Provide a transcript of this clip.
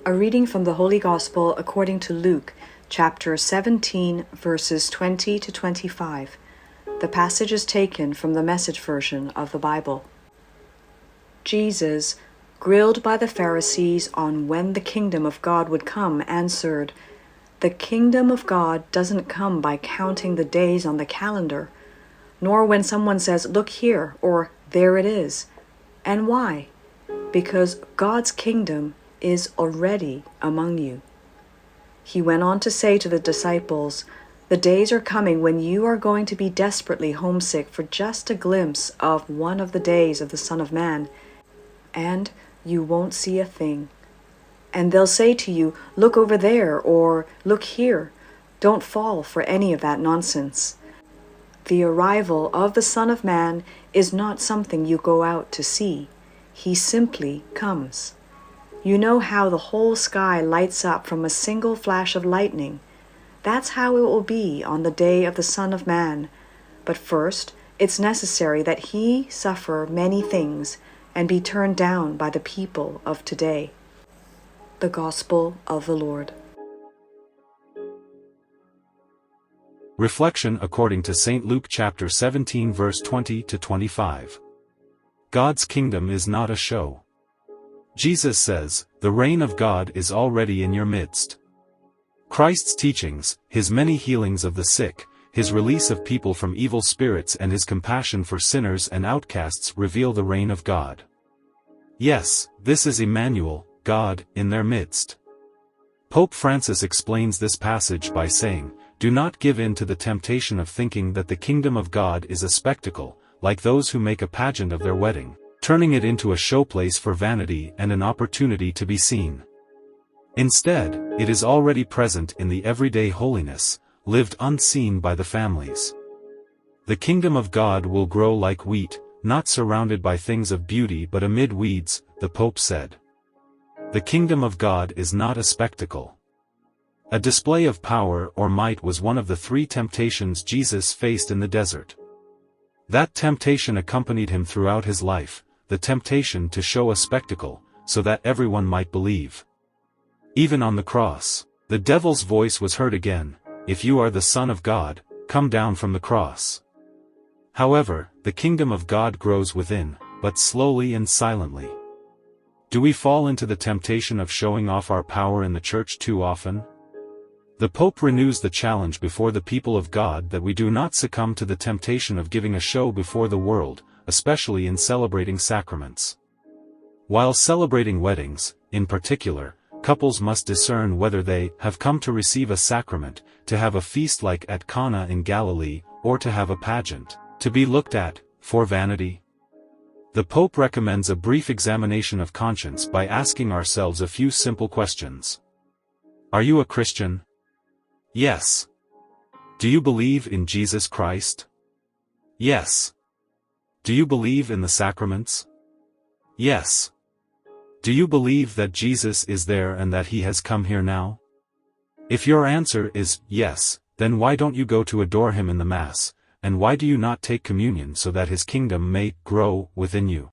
A reading from the Holy Gospel according to Luke, chapter 17, verses 20 to 25. The passage is taken from the Message version of the Bible. Jesus, grilled by the Pharisees on when the kingdom of God would come, answered, "The kingdom of God doesn't come by counting the days on the calendar, nor when someone says, 'Look here,' or 'There it is.' And why? Because God's kingdom is already among you." He went on to say to the disciples, "The days are coming when you are going to be desperately homesick for just a glimpse of one of the days of the Son of Man, and you won't see a thing. And they'll say to you, 'Look over there,' or 'Look here.' Don't fall for any of that nonsense. The arrival of the Son of Man is not something you go out to see. He simply comes. You know how the whole sky lights up from a single flash of lightning. That's how it will be on the day of the Son of Man. But first, it's necessary that he suffer many things and be turned down by the people of today." The Gospel of the Lord. Reflection according to St. Luke chapter 17 verse 20 to 25. God's kingdom is not a show. Jesus says, "The reign of God is already in your midst." Christ's teachings, his many healings of the sick, his release of people from evil spirits and his compassion for sinners and outcasts reveal the reign of God. Yes, this is Emmanuel, God, in their midst. Pope Francis explains this passage by saying, "Do not give in to the temptation of thinking that the kingdom of God is a spectacle, like those who make a pageant of their wedding, turning it into a showplace for vanity and an opportunity to be seen. Instead, it is already present in the everyday holiness, lived unseen by the families. The kingdom of God will grow like wheat, not surrounded by things of beauty but amid weeds," the Pope said. The kingdom of God is not a spectacle. A display of power or might was one of the three temptations Jesus faced in the desert. That temptation accompanied him throughout his life, the temptation to show a spectacle, so that everyone might believe. Even on the cross, the devil's voice was heard again, "If you are the Son of God, come down from the cross." However, the kingdom of God grows within, but slowly and silently. Do we fall into the temptation of showing off our power in the church too often? The Pope renews the challenge before the people of God that we do not succumb to the temptation of giving a show before the world, especially in celebrating sacraments. While celebrating weddings, in particular, couples must discern whether they have come to receive a sacrament, to have a feast like at Cana in Galilee, or to have a pageant, to be looked at, for vanity. The Pope recommends a brief examination of conscience by asking ourselves a few simple questions. Are you a Christian? Yes. Do you believe in Jesus Christ? Yes. Do you believe in the sacraments? Yes. Do you believe that Jesus is there and that he has come here now? If your answer is yes, then why don't you go to adore him in the Mass, and why do you not take communion so that his kingdom may grow within you?